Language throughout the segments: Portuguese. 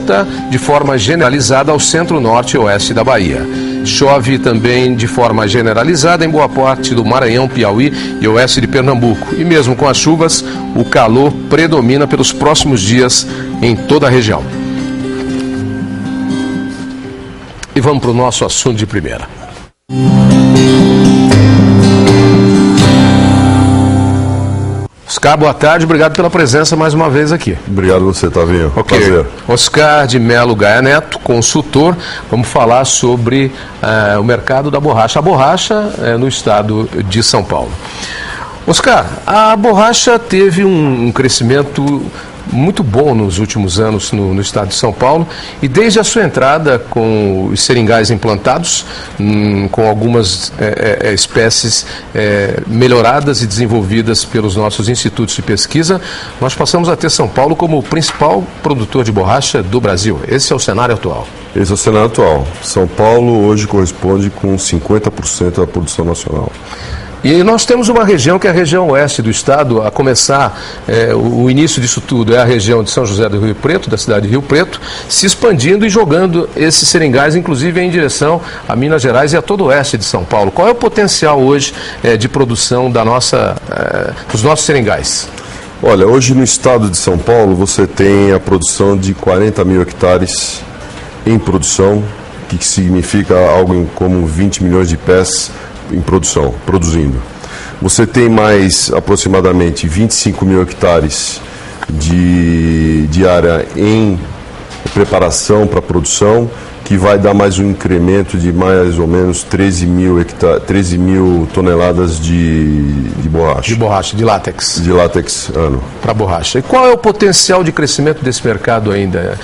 venta de forma generalizada ao centro-norte e oeste da Bahia. Chove também de forma generalizada em boa parte do Maranhão, Piauí e oeste de Pernambuco. E mesmo com as chuvas, o calor predomina pelos próximos dias em toda a região. E vamos para o nosso assunto de primeira. Oscar, boa tarde, obrigado pela presença mais uma vez aqui. Obrigado a você, Tavinho. Ok. Prazer. Oscar de Melo Gaia Neto, consultor, vamos falar sobre o mercado da borracha. A borracha no estado de São Paulo. Oscar, a borracha teve um crescimento muito bom nos últimos anos no estado de São Paulo, e desde a sua entrada com os seringais implantados, com algumas espécies melhoradas e desenvolvidas pelos nossos institutos de pesquisa, nós passamos a ter São Paulo como o principal produtor de borracha do Brasil. Esse é o cenário atual. Esse é o cenário atual. São Paulo hoje corresponde com 50% da produção nacional. E nós temos uma região que é a região oeste do estado, a começar, o início disso tudo é a região de São José do Rio Preto, da cidade de Rio Preto, se expandindo e jogando esses seringais, inclusive em direção a Minas Gerais e a todo o oeste de São Paulo. Qual é o potencial hoje de produção dos nossos seringais? Olha, hoje no estado de São Paulo você tem a produção de 40 mil hectares em produção, que significa algo como 20 milhões de pés em produção, produzindo. Você tem mais aproximadamente 25 mil hectares de área em preparação para produção, que vai dar mais um incremento de mais ou menos 13 mil toneladas de borracha. De borracha, de látex. De látex ano. Para borracha. E qual é o potencial de crescimento desse mercado ainda,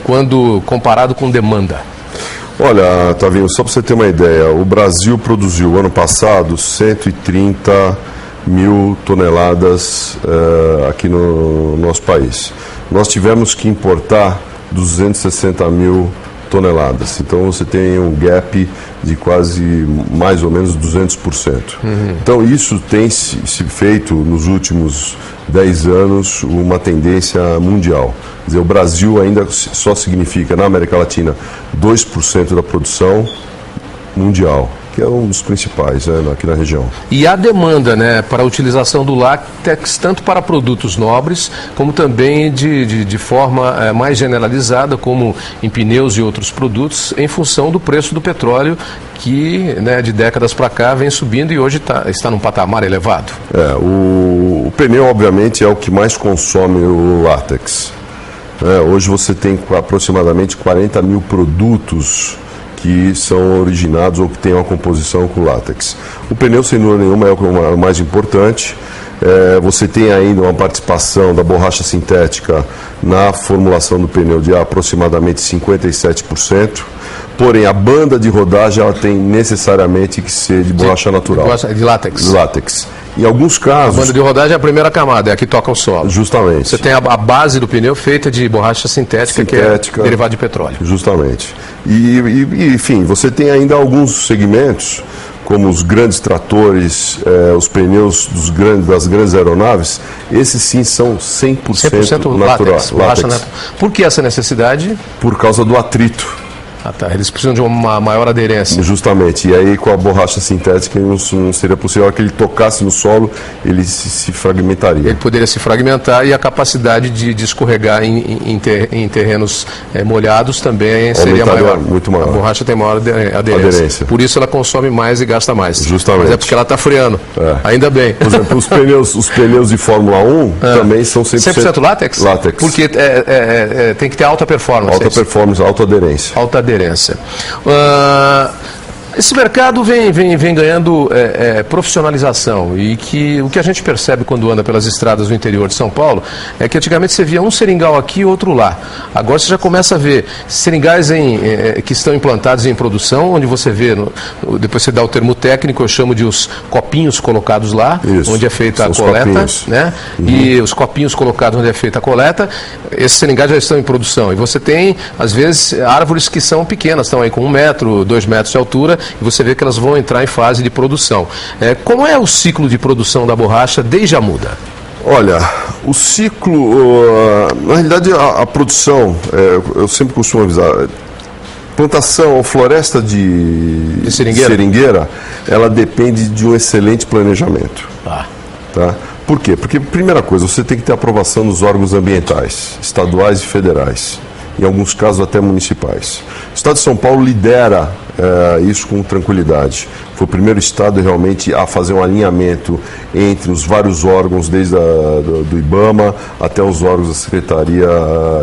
quando comparado com demanda? Olha, Tavinho, só para você ter uma ideia, o Brasil produziu ano passado 130 mil toneladas aqui no nosso país. Nós tivemos que importar 260 mil toneladas. Então você tem um gap de quase mais ou menos 200%. Então isso tem se feito nos últimos 10 anos uma tendência mundial. Quer dizer, o Brasil ainda só significa, na América Latina, 2% da produção mundial, que é um dos principais aqui na região. E a demanda para a utilização do látex, tanto para produtos nobres, como também de forma mais generalizada, como em pneus e outros produtos, em função do preço do petróleo, que de décadas para cá vem subindo e hoje está num patamar elevado. O pneu, obviamente, é o que mais consome o látex. Hoje você tem aproximadamente 40 mil produtos que são originados ou que têm uma composição com látex. O pneu, sem dúvida nenhuma, é o mais importante. Você tem ainda uma participação da borracha sintética na formulação do pneu de aproximadamente 57%. Porém, a banda de rodagem ela tem necessariamente que ser de borracha natural. De látex. De látex. Em alguns casos... A banda de rodagem é a primeira camada, é a que toca o solo. Justamente. Você tem a base do pneu feita de borracha sintética, que é derivada de petróleo. Justamente. Enfim, você tem ainda alguns segmentos, como os grandes tratores, os pneus das grandes aeronaves, esses sim são 100% látex. Por que essa necessidade? Por causa do atrito. Eles precisam de uma maior aderência. Justamente, e aí com a borracha sintética não seria possível que ele tocasse no solo, ele se fragmentaria. Ele poderia se fragmentar e a capacidade de escorregar em terrenos molhados também seria maior. Muito maior. A borracha tem maior aderência. Por isso ela consome mais e gasta mais. Justamente. Mas é porque ela está freando. Ainda bem. Por exemplo, os pneus de Fórmula 1 também são 100% látex? Látex. Porque tem que ter alta performance. Alta performance, alta aderência. Alta aderência. Esse mercado vem ganhando profissionalização e o que a gente percebe quando anda pelas estradas do interior de São Paulo é que antigamente você via um seringal aqui e outro lá. Agora você já começa a ver seringais que estão implantados em produção, onde você vê, depois você dá o termo técnico, eu chamo de os copinhos colocados lá, onde é feita a coleta, e os copinhos colocados onde é feita a coleta, esses seringais já estão em produção. E você tem, às vezes, árvores que são pequenas, estão aí com 1 metro, 2 metros de altura, e você vê que elas vão entrar em fase de produção. Como é o ciclo de produção da borracha desde a muda? Olha, o ciclo, na realidade a produção, eu sempre costumo avisar, plantação ou floresta de seringueira, ela depende de um excelente planejamento. Tá? Por quê? Porque, primeira coisa, você tem que ter aprovação dos órgãos ambientais, estaduais e federais, em alguns casos até municipais. O Estado de São Paulo lidera isso com tranquilidade. Foi o primeiro estado realmente a fazer um alinhamento entre os vários órgãos, desde do IBAMA até os órgãos da Secretaria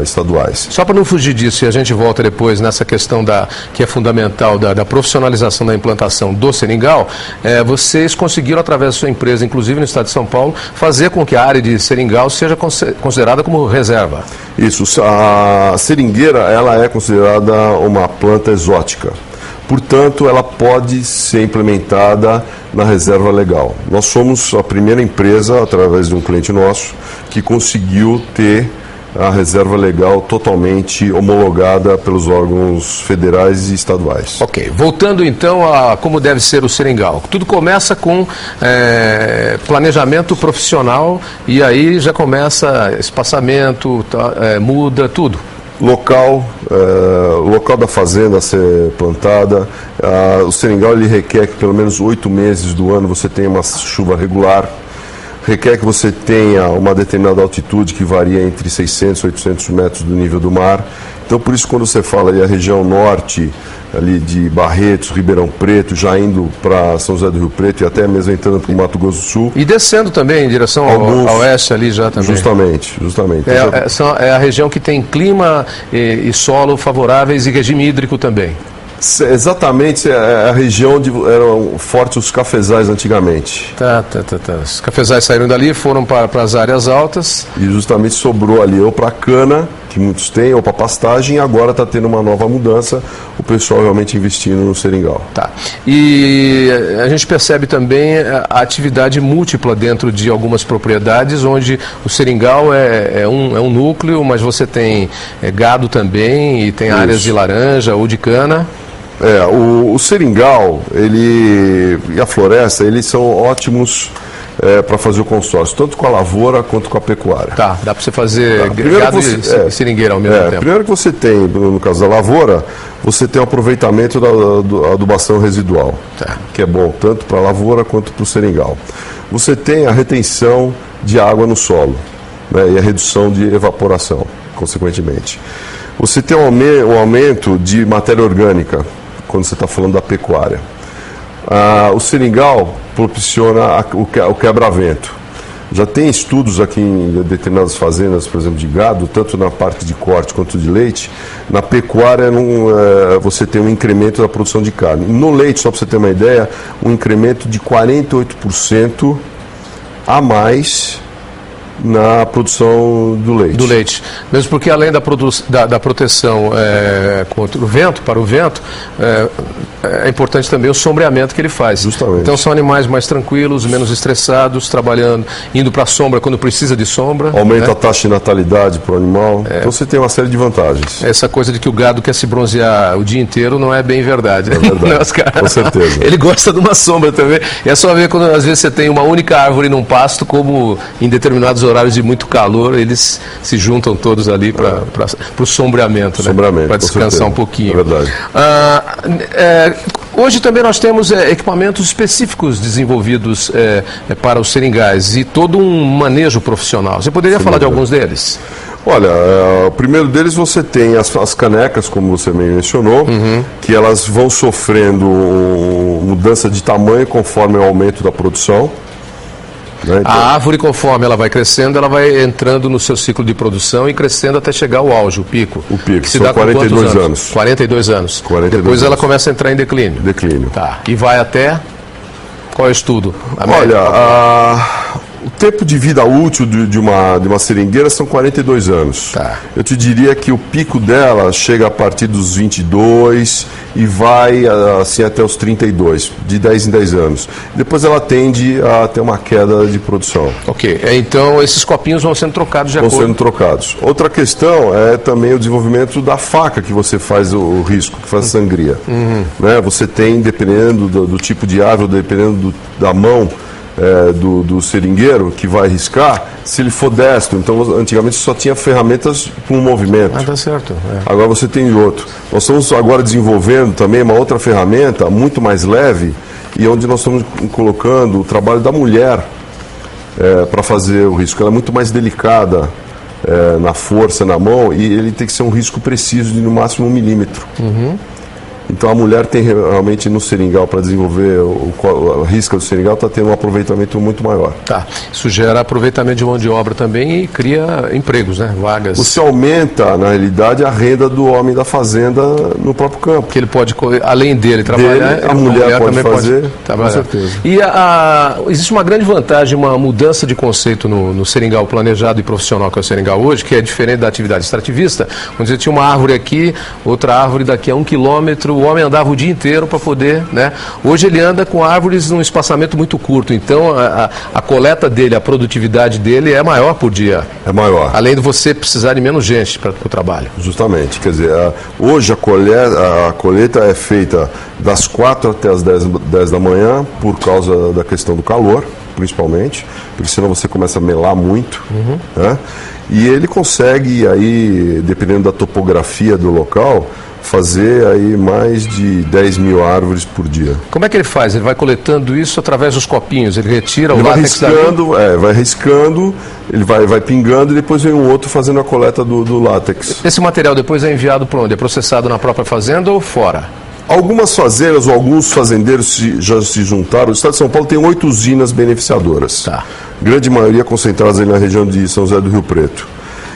estaduais. Só para não fugir disso, e a gente volta depois nessa questão que é fundamental da profissionalização da implantação do seringal, vocês conseguiram, através da sua empresa, inclusive no estado de São Paulo, fazer com que a área de seringal seja considerada como reserva. Isso, a seringueira ela é considerada uma planta exótica. Portanto, ela pode ser implementada na reserva legal. Nós somos a primeira empresa, através de um cliente nosso, que conseguiu ter a reserva legal totalmente homologada pelos órgãos federais e estaduais. Ok, voltando então a como deve ser o seringal. Tudo começa com planejamento profissional e aí já começa espaçamento, muda tudo. Local da fazenda a ser plantada, o seringal ele requer que pelo menos 8 meses do ano você tenha uma chuva regular, requer que você tenha uma determinada altitude que varia entre 600 e 800 metros do nível do mar. Então, por isso, quando você fala ali a região norte, ali de Barretos, Ribeirão Preto, já indo para São José do Rio Preto e até mesmo entrando para o Mato Grosso do Sul. E descendo também em direção ao oeste ali já também. Justamente. É a região que tem clima e solo favoráveis e regime hídrico também. Exatamente, é a região onde eram fortes os cafezais antigamente. Tá. Os cafezais saíram dali, foram para as áreas altas. E justamente sobrou ali ou para cana, que muitos têm, ou para pastagem, e agora está tendo uma nova mudança, o pessoal realmente investindo no seringal. Tá. E a gente percebe também a atividade múltipla dentro de algumas propriedades, onde o seringal é um núcleo, mas você tem gado também, e tem áreas de laranja ou de cana. O seringal e a floresta, eles são ótimos para fazer o consórcio, tanto com a lavoura quanto com a pecuária. Tá, dá para você fazer gado e seringueira ao mesmo tempo. Primeiro que você tem, no caso da lavoura, você tem o aproveitamento da adubação residual, que é bom tanto para a lavoura quanto para o seringal. Você tem a retenção de água no solo, né, e a redução de evaporação, consequentemente. Você tem um aumento de matéria orgânica, quando você está falando da pecuária. O seringal propiciona o quebra-vento. Já tem estudos aqui em determinadas fazendas, por exemplo, de gado, tanto na parte de corte quanto de leite. Na pecuária você tem um incremento da produção de carne. No leite, só para você ter uma ideia, um incremento de 48% a mais na produção do leite. Do leite. Mesmo porque além da proteção contra o vento, para o vento, é importante também o sombreamento que ele faz. Justamente. Então são animais mais tranquilos, menos estressados, trabalhando, indo para a sombra quando precisa de sombra. Aumenta a taxa de natalidade para o animal. Então você tem uma série de vantagens. Essa coisa de que o gado quer se bronzear o dia inteiro não é bem verdade. É verdade, com certeza. Ele gosta de uma sombra também. E é só ver quando às vezes você tem uma única árvore num pasto, como em determinados horários de muito calor, eles se juntam todos ali para o sombreamento, né? Para descansar um pouquinho. É verdade. Hoje também nós temos equipamentos específicos desenvolvidos para os seringais e todo um manejo profissional. Você poderia falar de alguns deles? Olha, o primeiro deles você tem as canecas, como você mencionou, que elas vão sofrendo mudança de tamanho conforme o aumento da produção. Né? Então, a árvore, conforme ela vai crescendo, ela vai entrando no seu ciclo de produção e crescendo até chegar ao auge, o pico. O pico, que se são dá 42 anos. 42 anos. 42 Depois anos. ela começa a entrar em declínio. Declínio. Tá. E vai até... Qual é o estudo? O tempo de vida útil de uma seringueira são 42 anos. Tá. Eu te diria que o pico dela chega a partir dos 22 e vai assim até os 32, de 10 em 10 anos. Depois ela tende a ter uma queda de produção. Ok, então esses copinhos vão sendo trocados de acordo. Vão sendo trocados. Outra questão é também o desenvolvimento da faca que você faz o risco, que faz a sangria. Né? Você tem, dependendo do tipo de árvore, dependendo da mão do seringueiro que vai riscar, se ele for destro. Então, antigamente só tinha ferramentas para um movimento. Ah, tá certo. Agora você tem outro. Nós estamos agora desenvolvendo também uma outra ferramenta muito mais leve e onde nós estamos colocando o trabalho da mulher para fazer o risco. Ela é muito mais delicada na força, na mão, e ele tem que ser um risco preciso de no máximo 1 milímetro. Então a mulher tem realmente no seringal, para desenvolver a risca do seringal, está tendo um aproveitamento muito maior. Tá. Isso gera aproveitamento de mão de obra também e cria empregos, né? Vagas. Você aumenta, na realidade, a renda do homem da fazenda no próprio campo. Que ele pode, além dele trabalhar, a mulher pode também fazer, pode trabalhar. Com certeza. E existe uma grande vantagem, uma mudança de conceito no seringal planejado e profissional, que é o seringal hoje, que é diferente da atividade extrativista, onde você tinha uma árvore aqui, outra árvore daqui a 1 quilômetro, o homem andava o dia inteiro para poder, né? Hoje ele anda com árvores num espaçamento muito curto, então a coleta dele, a produtividade dele é maior por dia. É maior. Além de você precisar de menos gente para o trabalho. Justamente, quer dizer, hoje a colheita é feita das 4 até as 10 da manhã, por causa da questão do calor, principalmente, porque senão você começa a melar muito, né? E ele consegue aí, dependendo da topografia do local, fazer aí mais de 10 mil árvores por dia. Como é que ele faz? Ele vai coletando isso através dos copinhos, ele retira o látex dali? Vai riscando, ele vai pingando e depois vem um outro fazendo a coleta do látex. Esse material depois é enviado para onde? É processado na própria fazenda ou fora? Algumas fazendas ou alguns fazendeiros já se juntaram. O estado de São Paulo tem 8 usinas beneficiadoras. Tá. Grande maioria concentradas ali na região de São José do Rio Preto.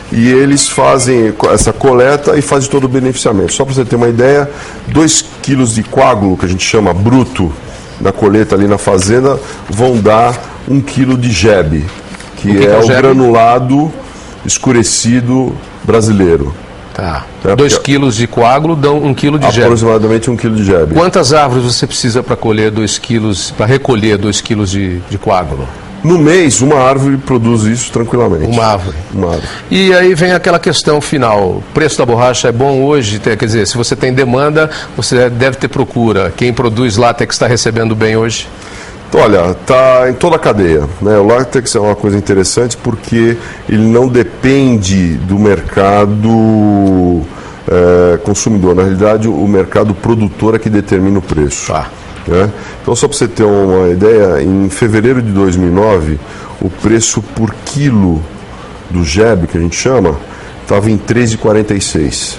E eles fazem essa coleta e fazem todo o beneficiamento. Só para você ter uma ideia, 2 quilos de coágulo, que a gente chama bruto, da coleta ali na fazenda, vão dar 1 quilo de jebe, que é o granulado escurecido brasileiro. Tá. 2 quilos de coágulo dão 1 quilo de jebe. Aproximadamente 1 quilo de jebe. Quantas árvores você precisa para colher 2 quilos, para recolher 2 quilos de coágulo? No mês, uma árvore produz isso tranquilamente. Uma árvore. Uma árvore. E aí vem aquela questão final. O preço da borracha é bom hoje? Quer dizer, se você tem demanda, você deve ter procura. Quem produz látex está recebendo bem hoje? Olha, está em toda a cadeia, né? O látex é uma coisa interessante porque ele não depende do mercado consumidor. Na realidade, o mercado produtor é que determina o preço. Tá. Né? Então, só para você ter uma ideia, em fevereiro de 2009, o preço por quilo do jebe, que a gente chama, estava em R$ 3,46.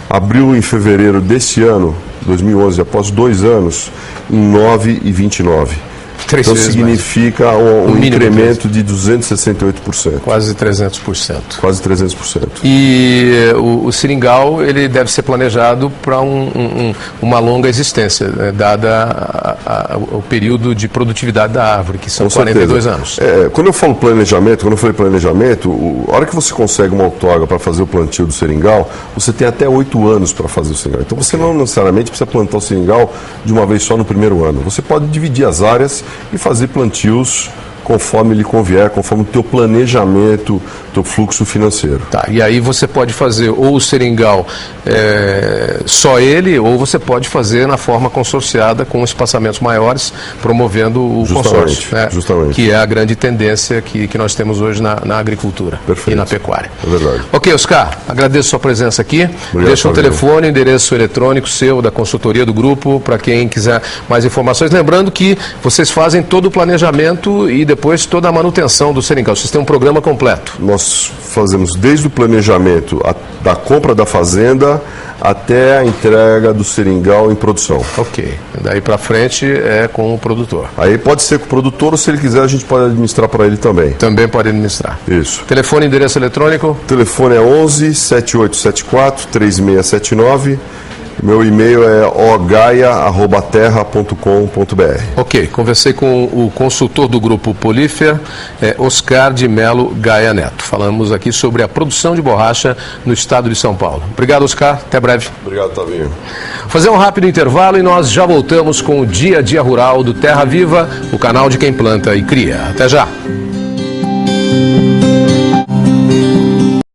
Abriu em fevereiro desse ano, 2011, após 2 anos, em R$ 9,29. Então significa um incremento de 268%. Quase 300%. Quase 300%. E o seringal, ele deve ser planejado para uma longa existência, né, dada o período de produtividade da árvore, que são 42 anos. Quando eu falo planejamento, a hora que você consegue uma outorga para fazer o plantio do seringal, você tem até 8 anos para fazer o seringal. Então você não necessariamente precisa plantar o seringal de uma vez só no primeiro ano. Você pode dividir as áreas e fazer plantios conforme lhe convier, conforme o teu planejamento, teu fluxo financeiro. Tá, e aí você pode fazer ou o seringal só ele, ou você pode fazer na forma consorciada com espaçamentos maiores, promovendo o consórcio, né? Justamente. Que é a grande tendência que nós temos hoje na agricultura. Perfeito. E na pecuária. É verdade. Ok, Oscar, agradeço a sua presença aqui. Obrigado, deixa um telefone, endereço eletrônico seu, da consultoria do grupo, para quem quiser mais informações. Lembrando que vocês fazem todo o planejamento e depois toda a manutenção do seringal. Vocês têm um programa completo. Nós fazemos desde o planejamento da compra da fazenda até a entrega do seringal em produção. Ok. Daí para frente é com o produtor. Aí pode ser com o produtor ou, se ele quiser, a gente pode administrar para ele também. Também pode administrar. Isso. Telefone e endereço eletrônico? O telefone é 11 7874 3679. Meu e-mail é ogaia@terra.com.br. Ok, conversei com o consultor do grupo Polífer, Oscar de Melo Gaia Neto. Falamos aqui sobre a produção de borracha no estado de São Paulo. Obrigado, Oscar. Até breve. Obrigado, Tavinho. Fazer um rápido intervalo e nós já voltamos com o Dia a Dia Rural do Terra Viva, o canal de quem planta e cria. Até já.